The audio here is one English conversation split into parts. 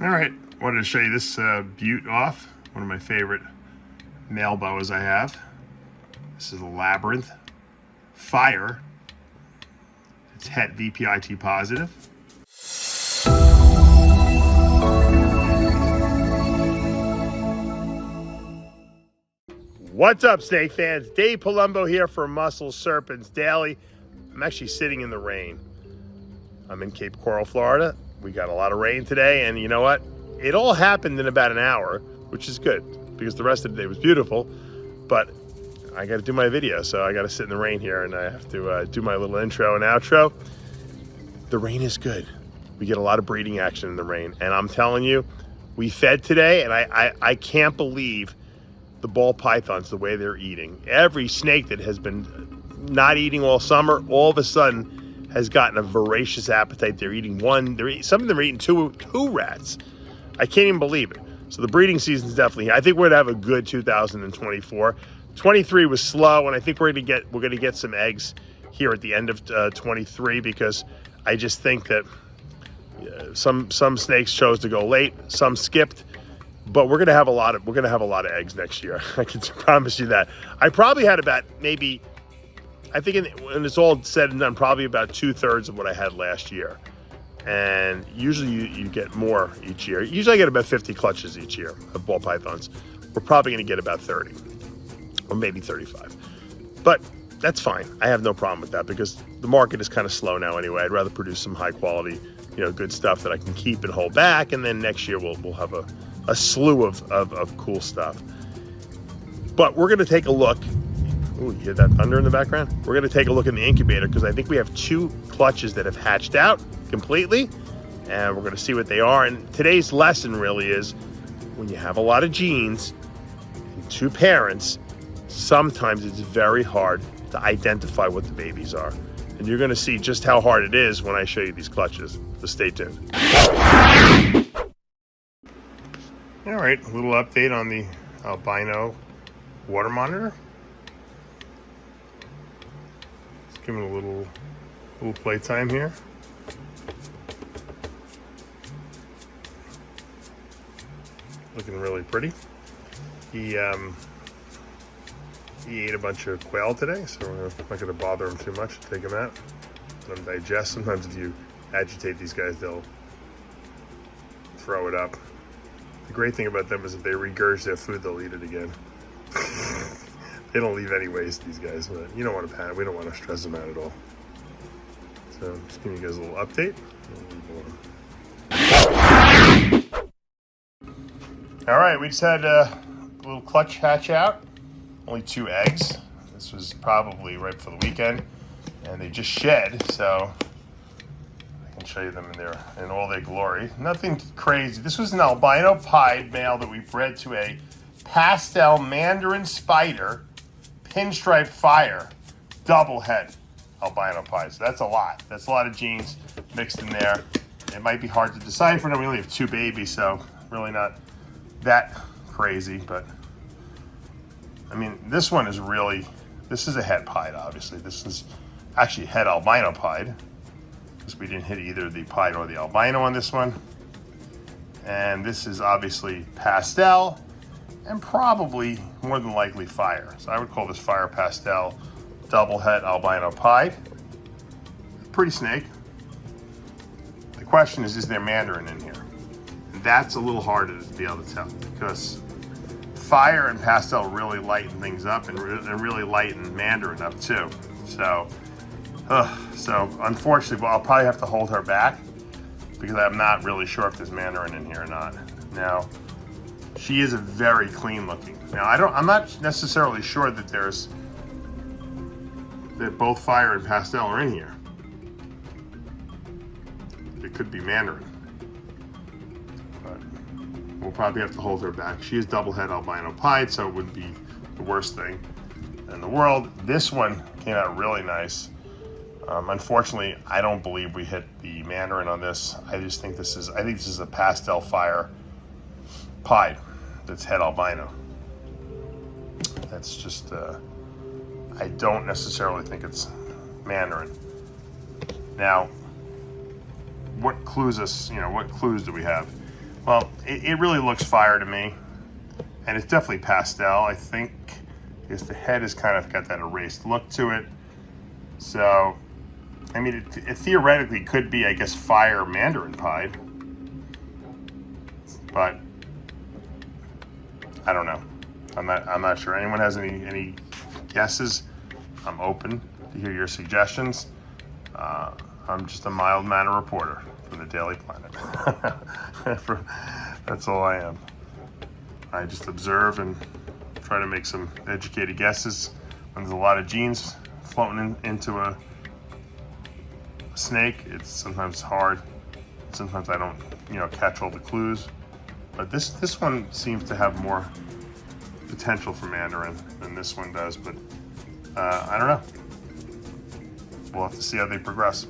All right, wanted to show you this butte off, one of my favorite male boas I have. This is a Labyrinth Fire. It's het VPIT positive. What's up, snake fans? Dave Palumbo here for Muscle Serpents Daily. I'm actually sitting in the rain. I'm in Cape Coral, Florida. We got a lot of rain today, and you know what? It all happened in about an hour, which is good because the rest of the day was beautiful, but I got to do my video, so I got to sit in the rain here, and I have to do my little intro and outro. The rain is good. We get a lot of breeding action in the rain, and I'm telling you, we fed today, and I can't believe the ball pythons, the way they're eating. Every snake that has been not eating all summer, all of a sudden has gotten a voracious appetite. They're eating one, some of them are eating two rats. I can't even believe it. So the breeding season is definitely here. I think we're gonna have a good 2024. 23 was slow, and I think we're gonna get some eggs here at the end of 23 because I just think that some snakes chose to go late, some skipped, but we're gonna have a lot of eggs next year. I can promise you that. I probably had about maybe, I think when it's all said and done, probably about 2/3 of what I had last year. And usually you get more each year. Usually I get about 50 clutches each year of ball pythons. We're probably gonna get about 30 or maybe 35. But that's fine. I have no problem with that because the market is kind of slow now anyway. I'd rather produce some high quality, good stuff that I can keep and hold back. And then next year we'll have a slew of cool stuff. But we're gonna take a look. Ooh, you hear that thunder in the background? We're gonna take a look in the incubator because I think we have 2 clutches that have hatched out completely, and we're gonna see what they are. And today's lesson really is when you have a lot of genes and 2 parents, sometimes it's very hard to identify what the babies are. And you're gonna see just how hard it is when I show you these clutches. So stay tuned. All right, a little update on the albino water monitor. Give him a little playtime here. Looking really pretty. He ate a bunch of quail today, so we're not going to bother him too much. Take him out, let him digest. Sometimes if you agitate these guys, they'll throw it up. The great thing about them is if they regurgitate their food, they'll eat it again. They don't leave any waste, these guys, but you don't want to panic. We don't want to stress them out at all. So just giving you guys a little update. All right, we just had a little clutch hatch out. Only 2 eggs. This was probably right before the weekend, and they just shed, so I can show you them in all their glory. Nothing crazy. This was an albino pied male that we bred to a pastel Mandarin spider, pinstripe fire, double head albino pied. So that's a lot. That's a lot of genes mixed in there. It might be hard to decipher. We only have 2 babies, so really not that crazy. But I mean, this one is this is a het pied, obviously. This is actually het albino pied because we didn't hit either the pied or the albino on this one. And this is obviously pastel, and probably more than likely fire. So I would call this fire pastel double het albino pied. Pretty snake. The question is there Mandarin in here? And that's a little harder to be able to tell because fire and pastel really lighten things up and really lighten Mandarin up too. So unfortunately, I'll probably have to hold her back because I'm not really sure if there's Mandarin in here or not. Now, she is a very clean looking. Now I'm not necessarily sure that that both fire and pastel are in here. It could be Mandarin, but we'll probably have to hold her back. She is double head albino pied, so it wouldn't be the worst thing in the world. This one came out really nice. Unfortunately, I don't believe we hit the Mandarin on this. I think this is a pastel fire pied that's het albino. That's just, I don't necessarily think it's Mandarin. Now, what clues do we have? Well, it really looks fire to me. And it's definitely pastel. I think because the head has kind of got that erased look to it. So, I mean, it theoretically could be, I guess, fire Mandarin pied. But I don't know. I'm not sure. Anyone has any guesses? I'm open to hear your suggestions. I'm just a mild-mannered reporter from the Daily Planet. That's all I am. I just observe and try to make some educated guesses. When there's a lot of genes floating into a snake, it's sometimes hard. Sometimes I don't, catch all the clues. But this one seems to have more potential for Mandarin than this one does. But I don't know. We'll have to see how they progress.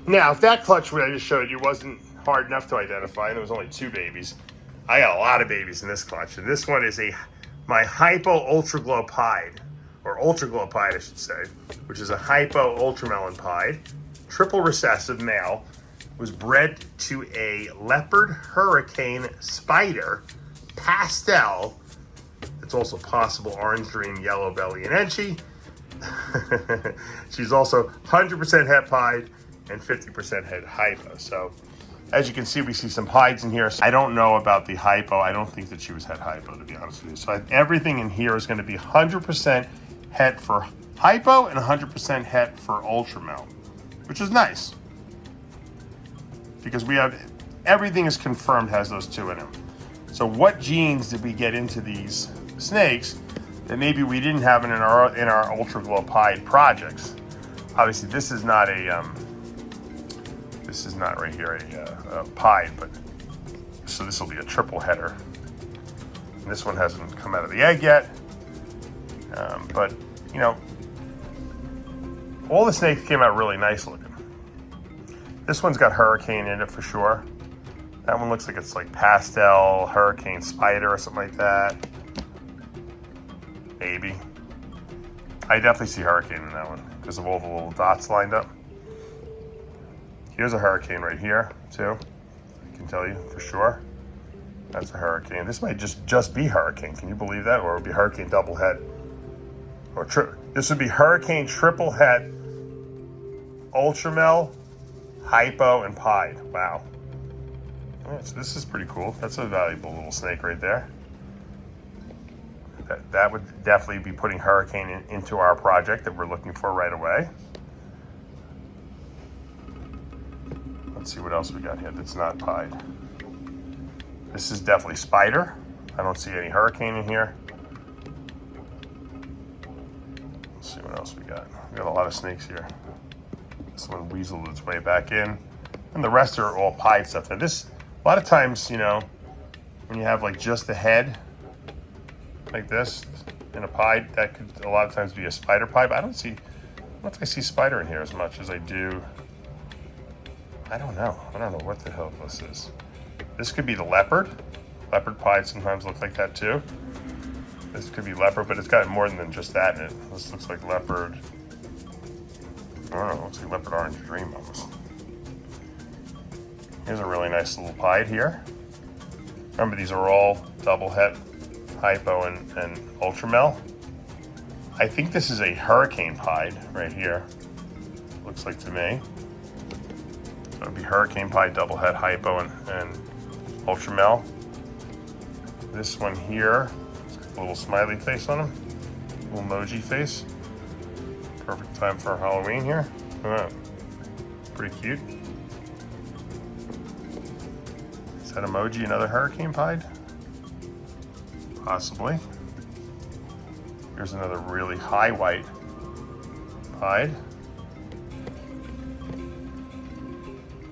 Now, if that clutch I just showed you wasn't hard enough to identify, and there was only 2 babies, I got a lot of babies in this clutch. And this one is my Hypo Ultraglow pied, or Ultraglow pied, I should say, which is a Hypo Ultramelon pied, triple recessive male, was bred to a leopard hurricane spider pastel. It's also possible orange dream, yellow belly, and enchi. She's also 100% het pied and 50% het hypo. So as you can see, we see some hides in here. I don't know about the hypo. I don't think that she was het hypo, to be honest with you. So everything in here is going to be 100% het for hypo and 100% het for ultramel, which is nice because we have everything is confirmed has those 2 in them. So what genes did we get into these snakes that maybe we didn't have in our Ultraglow pied projects? Obviously, this is not right here a pied, but so this will be a triple header. And this one hasn't come out of the egg yet, but all the snakes came out really nice looking. This one's got hurricane in it for sure. That one looks like it's like pastel hurricane spider or something like that. Maybe. I definitely see hurricane in that one because of all the little dots lined up. Here's a hurricane right here too. I can tell you for sure. That's a hurricane. This might just be hurricane. Can you believe that? Or it would be hurricane double head. Or this would be hurricane triple head, ultramel, hypo, and pied. Wow. Yeah, so this is pretty cool. That's a valuable little snake right there. That would definitely be putting hurricane into our project that we're looking for right away. Let's see what else we got here that's not pied. This is definitely spider. I don't see any hurricane in here. Let's see what else we got. We got a lot of snakes here. This one weaseled its way back in. And the rest are all pied stuff. Now this, a lot of times, when you have like just the head, like this, in a pied, that could a lot of times be a spider pied, but I don't think I see spider in here as much as I do. I don't know what the hell this is. This could be the leopard. Leopard pied sometimes look like that too. This could be leopard, but it's got more than just that in it. This looks like leopard. I don't know, it looks like leopard orange dream almost. Here's a really nice little pied here. Remember, these are all double het, hypo, and ultramel. I think this is a hurricane pied right here. Looks like to me. So it'd be hurricane pied, double het, hypo, and ultramel. This one here, it's got a little smiley face on him, little emoji face. Perfect time for Halloween here. Pretty cute. Is that emoji another hurricane pied? Possibly. Here's another really high white pied.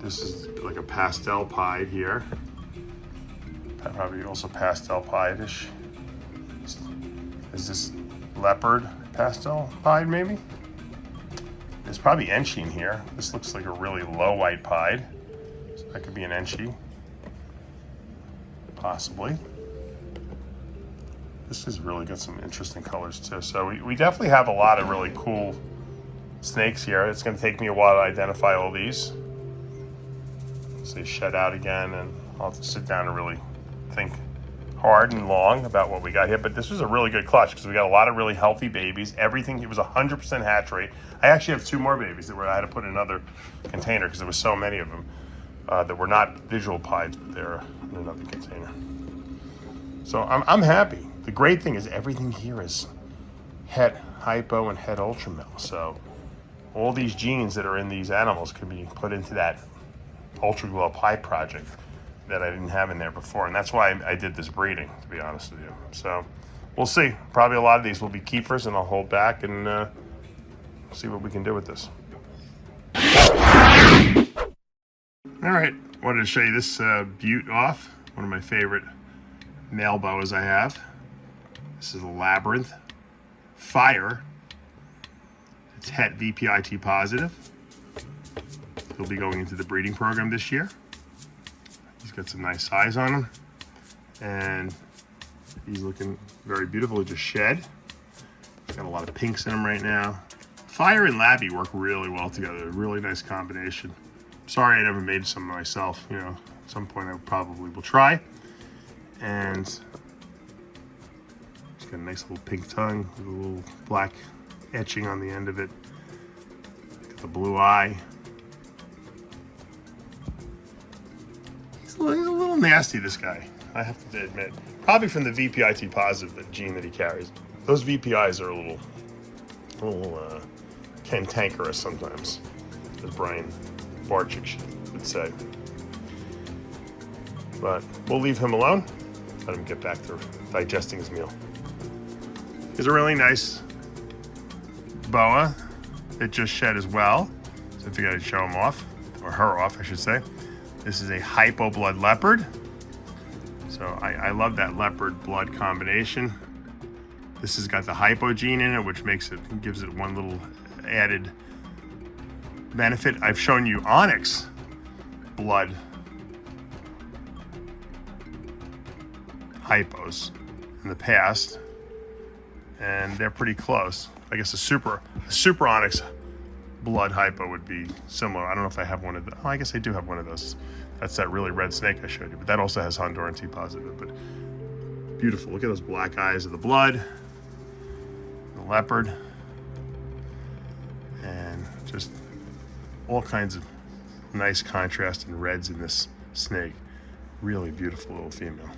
This is like a pastel pied here. Probably also pastel pied-ish. Is this leopard pastel pied maybe? There's probably enchi in here. This looks like a really low white pied. So that could be an enchi. Possibly. This has really got some interesting colors too. So we definitely have a lot of really cool snakes here. It's going to take me a while to identify all these. say shed out again, and I'll have to sit down and really think hard and long about what we got here. But this was a really good clutch because we got a lot of really healthy babies. Everything, it was 100% hatch rate. I actually have 2 more babies that I had to put in another container because there was so many of them that were not visual pieds, but they're in another container. So I'm happy. The great thing is everything here is het hypo and het ultramel. So all these genes that are in these animals can be put into that Ultraglow pied project that I didn't have in there before. And that's why I did this breeding, to be honest with you. So we'll see. Probably a lot of these will be keepers, and I'll hold back and see what we can do with this. All right, wanted to show you this Butte off, one of my favorite male boas I have. This is a Labyrinth Fire. It's het VPIT positive. He'll be going into the breeding program this year. He's got some nice size on him, and he's looking very beautiful. He just shed. He's got a lot of pinks in him right now. Fire and Labby work really well together. Really nice combination. Sorry I never made some myself. You know, at some point I probably will try. And he's got a nice little pink tongue with a little black etching on the end of it. Got the blue eye. He's a little nasty, this guy, I have to admit. Probably from the VPIT positive, the gene that he carries. Those VPIs are a little cantankerous sometimes, as Brian Barczyk would say. But we'll leave him alone. Let him get back to digesting his meal. He's a really nice boa that just shed as well. So I figured I'd show him off, or her off, I should say. This is a hypo blood leopard. So I love that leopard blood combination. This has got the hypo gene in it, which gives it one little added benefit. I've shown you onyx blood hypos in the past, and they're pretty close. I guess a super onyx blood hypo would be similar. I don't know if I have one of those. Oh, I guess I do have one of those. That's that really red snake I showed you, but that also has Honduran T positive. But beautiful. Look at those black eyes of the blood, the leopard, and just all kinds of nice contrast and reds in this snake. Really beautiful little female.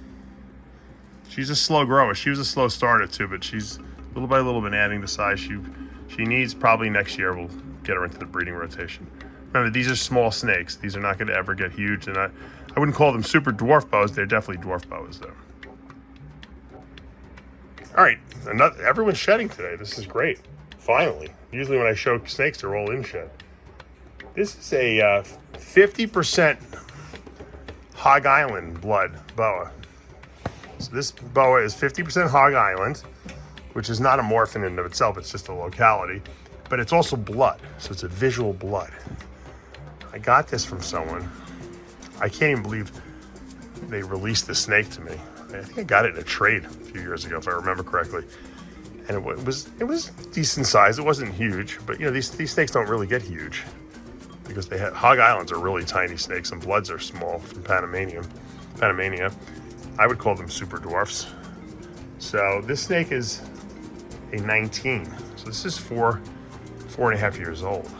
She's a slow grower. She was a slow starter too, but she's little by little been adding the size she needs. Probably next year we'll get her into the breeding rotation. Remember, these are small snakes. These are not going to ever get huge, and I wouldn't call them super dwarf boas. They're definitely dwarf boas though. All right, everyone's shedding today. This is great. Finally. Usually when I show snakes, they're all in shed. This is a 50% Hog Island blood boa. So this boa is 50% Hog Island, which is not a morphin in and of itself. It's just a locality, but it's also blood. So it's a visual blood. I got this from someone. I can't even believe they released the snake to me. I think I got it in a trade a few years ago, if I remember correctly. And it was decent size. It wasn't huge, but you know, these snakes don't really get huge because Hog Islands are really tiny snakes and bloods are small from Panamania. I would call them super dwarfs. So this snake is a 19. So this is 4.5 years old.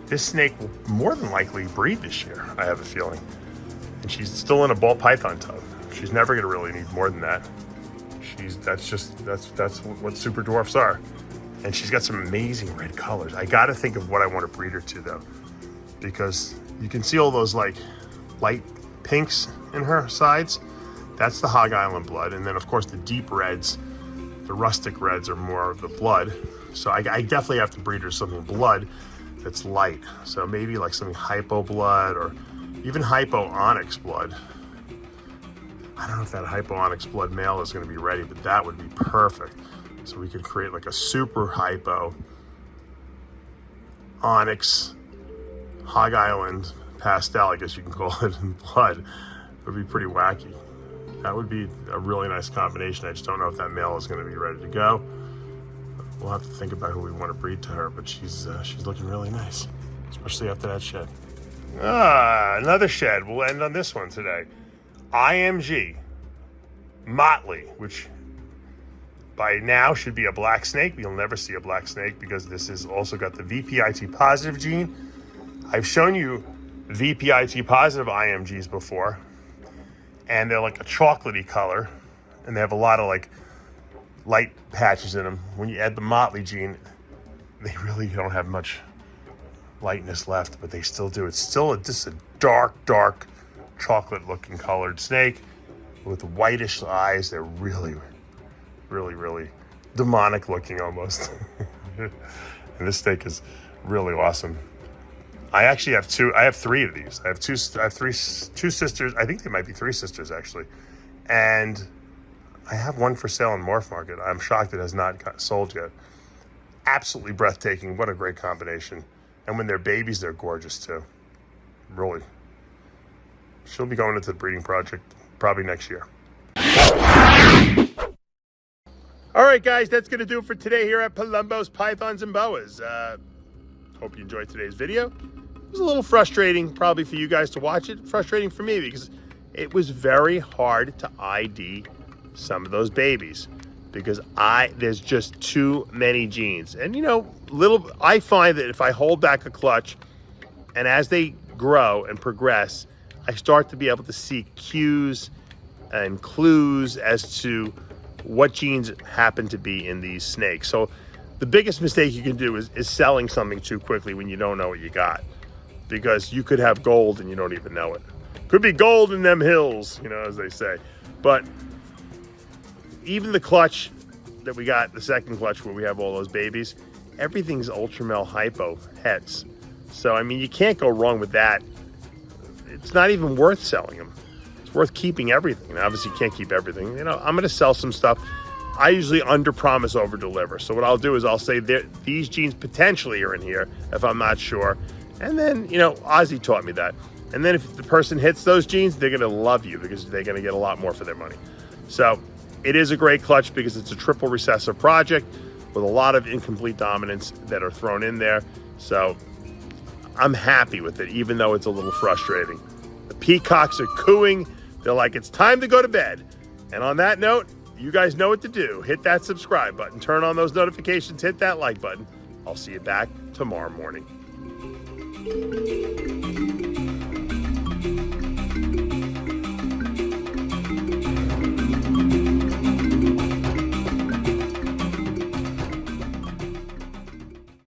This snake will more than likely breed this year, I have a feeling. And she's still in a ball python tub. She's never gonna really need more than that. That's what super dwarfs are. And she's got some amazing red colors. I gotta think of what I want to breed her to though, because you can see all those like light pinks in her sides. That's the Hog Island blood. And then of course the deep reds, the rustic reds are more of the blood. So I definitely have to breed her something blood that's light. So maybe like something hypo blood or even hypo onyx blood. I don't know if that hypo onyx blood male is going to be ready, but that would be perfect. So we could create like a super hypo onyx Hog Island pastel, I guess you can call it, in blood. It would be pretty wacky. That would be a really nice combination. I just don't know if that male is going to be ready to go. We'll have to think about who we want to breed to her, but she's looking really nice, especially after that shed. Another shed. We'll end on this one today. IMG Motley, which by now should be a black snake. You'll never see a black snake because this has also got the VPIT positive gene. I've shown you VPIT positive IMGs before, and they're like a chocolatey color, and they have a lot of like light patches in them. When you add the Motley gene, they really don't have much lightness left, but they still do. It's still just a dark chocolate looking colored snake with whitish eyes. They're really demonic looking almost. And this snake is really awesome. I actually have three of these. I have two sisters. I think they might be three sisters actually. And I have one for sale in Morph Market. I'm shocked it has not got sold yet. Absolutely breathtaking. What a great combination. And when they're babies, they're gorgeous too. Really. She'll be going into the breeding project probably next year. All right, guys, that's going to do it for today here at Palumbo's Pythons and Boas. Hope you enjoyed today's video. It was a little frustrating probably for you guys to watch it. Frustrating for me because it was very hard to ID some of those babies because there's just too many genes. And I find that if I hold back a clutch and as they grow and progress, I start to be able to see cues and clues as to what genes happen to be in these snakes. So the biggest mistake you can do is selling something too quickly when you don't know what you got, because you could have gold and you don't even know it. Could be gold in them hills, as they say. But even the clutch that we got, the second clutch where we have all those babies, everything's Ultramel hypo heads. So, I mean, you can't go wrong with that. It's not even worth selling them. It's worth keeping everything. And obviously, you can't keep everything. I'm going to sell some stuff. I usually under-promise, over-deliver. So what I'll do is I'll say these genes potentially are in here if I'm not sure. And then, Ozzy taught me that. And then if the person hits those genes, they're going to love you because they're going to get a lot more for their money. So it is a great clutch because it's a triple recessive project with a lot of incomplete dominants that are thrown in there. So I'm happy with it, even though it's a little frustrating. The peacocks are cooing. They're like, it's time to go to bed. And on that note, you guys know what to do. Hit that subscribe button, turn on those notifications, hit that like button. I'll see you back tomorrow morning.